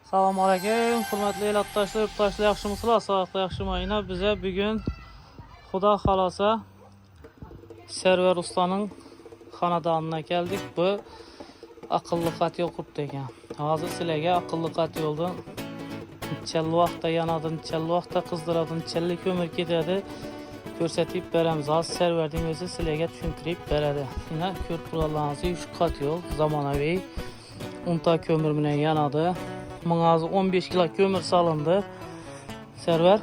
Assalomu alaykum, hurmatli elatdoshlar, yurtdoshlar, yaxshimisizlar? Sog'liqli, yaxshimayina. Bize bugün Xudo xolasa Server ustaning xonadoniga keldik. Bu aqlli qat yo'l quribdi ekan. Hozir sizlarga aqlli qat yo'ldan necha vaqtda yanadi, necha vaqtda qizdiradi, necha ko'mir ketadi ko'rsatib beramiz. Hozir serverning o'zi sizlarga tushuntirib beradi. Mana ko'rib turganlaringiz 3 qat yo'l, zamonaviy unta kömür bilan yanadi. Mağazı 15 kilo kömür salındı. Server.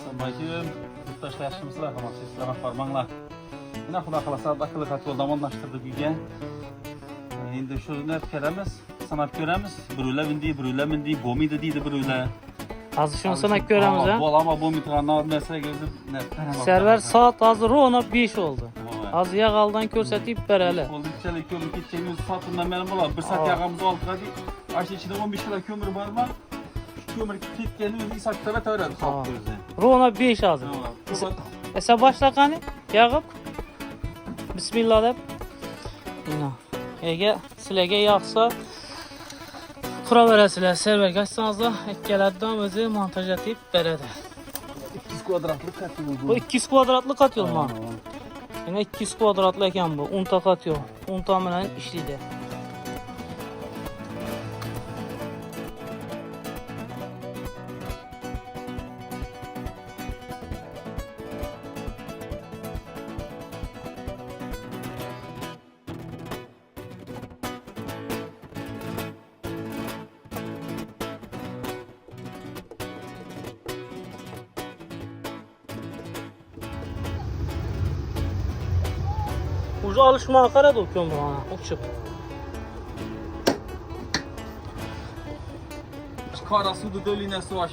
Sabahcığım, yurttaşlar yaşlımızlar, ama seslerine parmağınla. Yine Xudo xolasa akıllı kat yolda monlaştırdık uyga. Endi şu ne keremiz, sanat göremiz. Birüyle bindi, birüyle bindi, bomiydi deydi birüyle. Hazır şunu sanat göremiz ha. Bol ama bomiydi kanal mesele geldi. Server saat hazır ona 5 oldu. Az yağaldan körsətib berəli. Oldu içeri kömür gideceğimiz satından benim ola. Bir saat yağımızı aldık hadi. Aşağı içinde 15 kilo kömür var mı? Şu kömür gittiğini bir saat tövbe tövbe sattı bize. Rona 5 hazır. Esa başlaqani yağıb. Bismillah deb. Ina. Ega sizlarga yoqsa qura verasizlar. Serverga açsanızda ekkalardan o'zi montaj etib beradi. 200 kvadratlık kat yolu. Bu 200 kvadratlı kat yol mu? Yine 200 kvadratlı ekan bu. Unta kat yol. Unta bilan ishlaydi. Ucu alışmaya qaradı o kömür ana, uçub. Kara sudu dölünəsi var,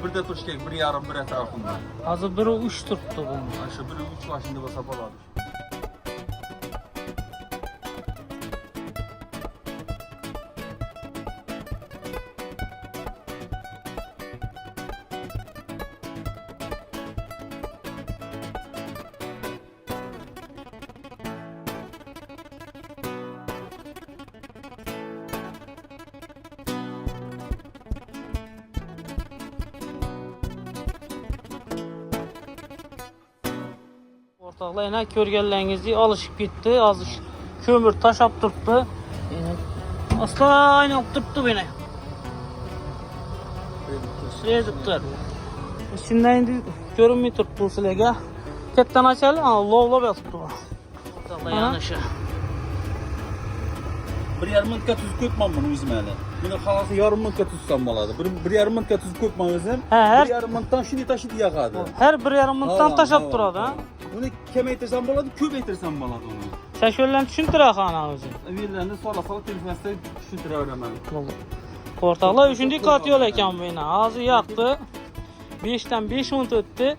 bir de tuş kek, bir yarım, bir tarafında. Hazır biri 3 turtdu bunu. Aşağı biri 3 var, şimdi basa baladı. Ortaqlar yana ko'rganlaringizdek alışıp gitti. Azı kömür taşap turtdu. Asla aynı turtdu beni. Şuraya tuttu. İçinden indi görünmüyor turtdu sizlerge. Ketten açalım ama lov yaptı. Ortaqlar yanışı. Bir yarım mıntıka tuz koypman bunu üzüm hele. Bunu halası yarım mıntıka tutsam baladı. Bir yarım mıntıka tuz koypman özüm. Bir yarım mıntıktan şimdi taşıdı yakadı. Her bir yarım mıntıktan taşap duradı ha. Bunu kemeytirsen baladı, köpeytirsen baladı onu. Sen şöyle düşündür ana özü. Birlerinde sonra telefonsda düşündür öğrenmeli. Ortaqlar 3. kat yol ekan bu yine. Ağzı yaktı. 5'ten 5 minut öttü.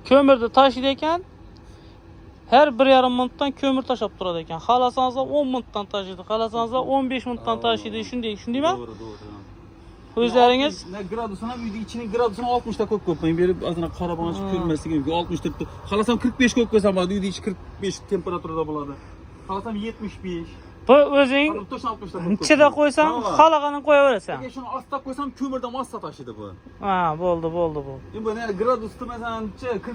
Kömürde taşıdı ekan. Her bir yarım minutdan kömür taşıp duradı ekan. Xalasanızda 10 minutdan taşıdı. Xalasanızda 15 minutdan taşıdı. Şunday mi? Doğru. Özleriniz ne gradusuna uydu, içinin gradusuna 60'da koymayın. Verip azına karabanış görmesi gibi 60 tuttu. Halasam 45 koysam baladı, uydu içi 45 temperaturada baladı. Halasam 75. bu özün neçədə qoysan, xalaqanı qoyaverasan. Eğer şunu asla koysam kömürden asla taşıdı bu. Ha, oldu. Bu ne gradusta mesela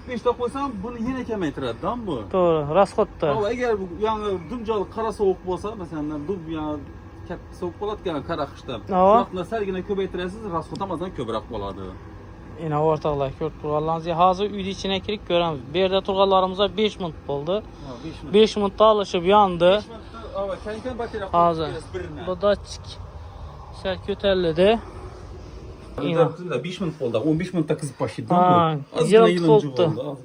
45'te koysam bunu yine kemeytiradi lan bu. Doğru, rasxotda. Ama eğer bu yani dumcalı kara soğuk olsa mesela dum yani katta soğuk болады yani kara qışda. Şuaqda sərginə köpəytirəsiz, rasxotamazdan köbürək boladı. Yine ortaqlar görüb turğanlarınızı hazır uydu içine kirib görəmiz. Bir yerdə turğanlarımıza 5 minut oldu. 5 minutda alışıb yandı. Hazır. Bu da sel kötəllidir. 5 minut oldu. 15 minutda kızıb başladı. Yılın oldu.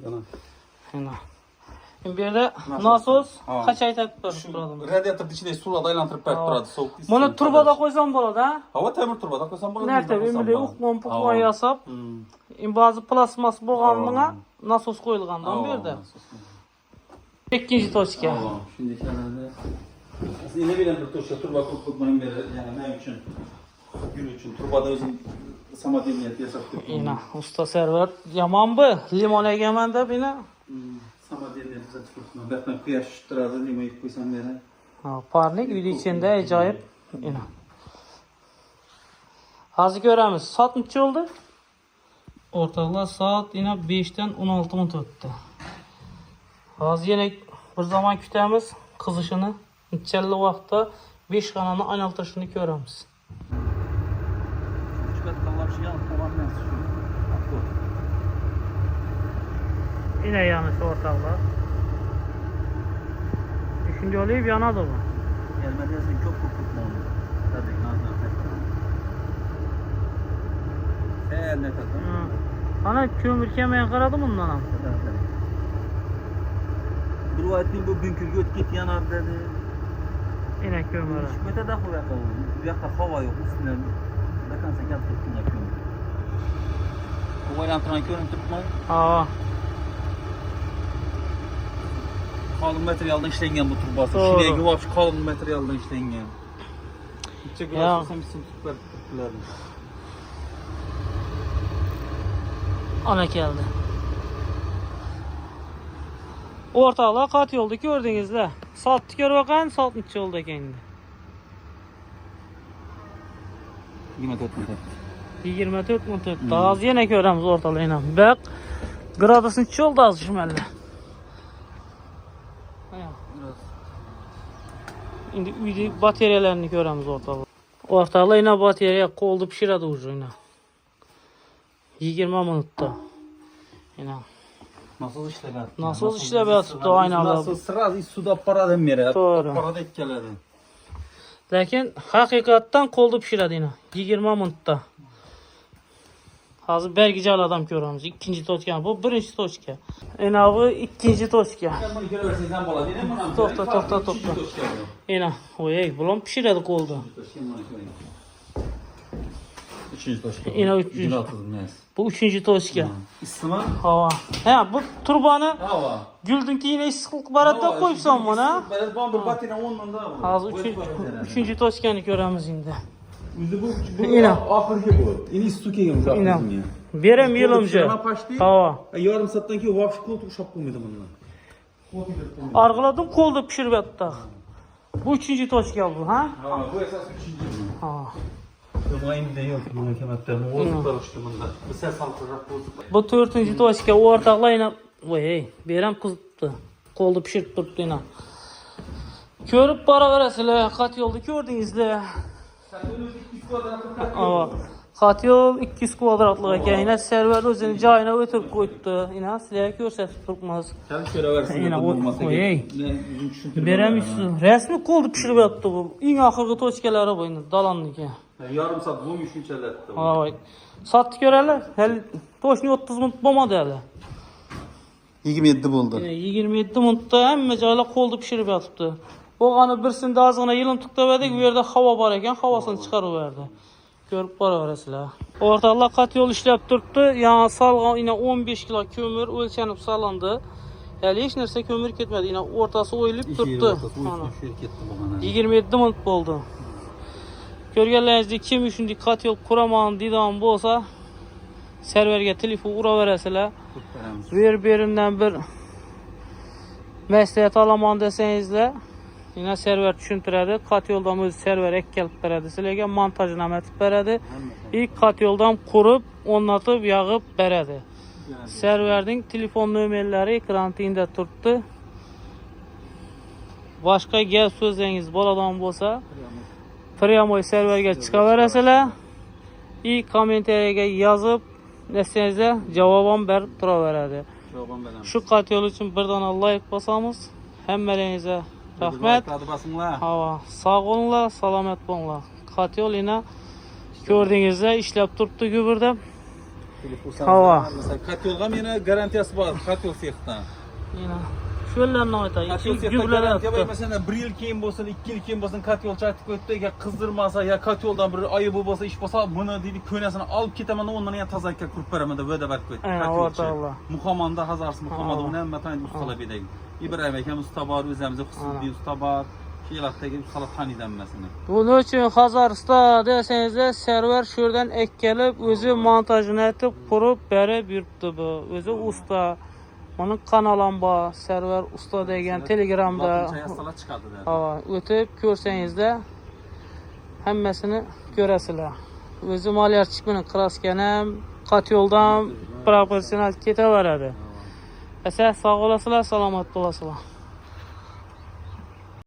Bir yerdə nasos kaç ay tək durur? Radiator içində sular aylandırıb bərk durады, soğuk. Bunu turbada qoysan болады ha? Hava təmir turbada qoysan болады. Nerede? Ümidi uqman yasab. Bazı plasmas boğanlığına nasos qoyulğandan bir yerdə. 2-ci toçka. Şimdi kenarda. Ne bileyim bir toçka turba kurtulmanın verir. Yani ne için? Gün için. Turbada özün sama demniyeti yasaptır. Yine usta server. Yaman bu. Limon egemen de bine. Sama demniyeti yasaptır. Baktan kıyaş durardı. Limon'u koysan verir. Parnik uydu içinde acayip. Yine. Hazır göremiz. Saat neçe oldu? Ortalıklar saat yine 5'ten 16 minut öttü. Hazır yine bir zaman kütemiz kızışını. Neçeli vaxtda 5 kanalını aynaltışını göremiz. Yine yanlış ortalıklar. Üçüncü olayıp yanadı mı? Gelmediysen çok korkutma onu. Tabii nazar tekrar. Ne kadar? Ana kömür kemeyen karadı mı bundan am? Bir vaktin bu bünkürgü öt git yanar dedi. Yine kömür. Şüphete de kuvvet oldu. Bir yakta hava yok üstüne. Bakın sen gel tuttun da kömür. Bu vaylan turan kömür tutma. Aa. Kalın materyaldan işlengen bu turbası. Doğru. Şireye güvapş kalın materyaldan işlengen. Gitçe Ya. güvapşırsan bitsin tuttular. Ana geldi. Ortalığa kat yoldu gördünüz de. Saat gör bakayım saat neçe oldu kendi. 24 metre. 24 minut öttü. Az yine göremiz ortalığına. Bak gradus neçe oldu az şimdiyle. Şimdi uydu bataryelerini göremiz ortalığı. Ortalığı yine bataryaya koldu pişiredi ucu yine. 20 minutta. Yine. Nasıl işleber? Nasıl işleber tuttu aynı aldı. Nasıl sıra suda para demir. Doğru. Para da ekkeledi. Lakin hakikatten koldu pişiredi yine. 20 minutta. Hazır belgicel adam görüyoruz. İkinci toçka. Bu birinci toçka. Yine bu ikinci toçka. Ben bunu görürsen sen bala değil mi? Topta. Yine. Oy, bulan pişiredi koldu. Üçüncü toşka. Yine üçüncü. Bu üçüncü toçka. İstima? Hava. He bu turbanı Hava. güldün ki yine sıklık barada koysan bana. Ben bir batına ondan da var. Hazır üçüncü toçkanı göremiz şimdi. Yüzü bu İna. ahırki bu. İni su keyim zaten İna. ya. Berem yılımcı. Hava. Yarım saatten ki vapş koltuk şapkı mıydı bunlar? Argıladım kolda pişirip yattı. Bu üçüncü toçka bu ha? Ha bu esas üçüncü. Ha. Yomayım da yok. Muhakemette bozuklar uçtu bunda. Bu ses altırrak bozuklar. Bu dördüncü toçka ortaklayına. Vay berem kızıptı. Kolda pişirip durdu yine. Görüp para veresile kat yolda gördünüzle. Ava. Kat yol 200 kvadratlığa yine server özünü cayına ötürüp koydu. Yine sizlere gösterip durmaz. Kendi şöyle versin. Yine Oy. Berem üstü. Resmi kolda pişirip yattı bu. En ahırgı toçkaları bu yine dalandı ki. Yarım saat bu müşkün çelletti. Ay. Sattık görələr. Hələ toşni 30 minut olmadı hələ. 27 buldu. 27 minutda həmmə cayla qoldu pişirib yatıbdı. Oğanı birisində azğına yılımtıqda verdik, bu yerdə hava var ekan, havasını çıxarıverdi. Görüb bara verəsilər. Ortalıqda qat yol işləb durdu. Yəni salğan yine 15 kilo kömür ölçənib salındı. Hələ heç нәрsə kömür getmədi. Yine ortası oyulub durdu. 27 minut oldu. Görgənlərinizdə kim üçüncü kat yol kuramanın didamı olsa serverge telefon ura verəsilər. Berimdən bir məsləhət alaman desənizlə yine server düşündürədi. Kat yoldan öz server ek gəlib bərədi. Sizlərə montajını əmətib bərədi. İlk kat yoldan kurub, onlatıb, yağıb bərədi. Serverin telefon nömerləri ekranında turtdu. Başqa gəl sözləriniz boladan olsa Priyamoy serverge çıkaverəsilər. İlk kommenteriyə yazıb nəsənizə cavabam bərib tura verədi. Şu kat yolu için bir dana like basamız. Həmmələrinize rəhmət. Hava. Sağ olunlar, salamet olunlar. Kat yol yine gördüğünüzde işləb turtdu gübürdə. Hava. Kat yolgam yine garantiyası var. Kat yol siyahtan. Yine. Şöylələrini ayta. Kat yol Gübrələr siyahtan. Mesela bir yıl keyin bolsun, 2 yıl keyin bolsun kat yol çaytık öttü. Ya kızdırmasa ya kat yoldan bir ayıbı bolsa iş bolsa bunu dedi könesini alıp gitemen ondan ya tazayken kurup veremedi. Böyle bak koydu. Allah. Muhamman'da hazarsın. Muhammad'ı onu hem vatan ustala bedeyim. İbrahim Ekem usta var, üzerimize kısız bir usta var. Şeylatta gibi ustala tani denmesini. Bunun için Hazarsta desənizdə server şuradan ek gelip özü montajını etip kurup bərib yürütdü bu. Özü usta. Onun kanalamba server usta degen Telegramda ötüp görseniz de həmməsini görəsilər. Özü maliyatçıq bilen kraskənəm, qat yoldan profesional kete var idi. Sağ olasılar, salamat olasılar.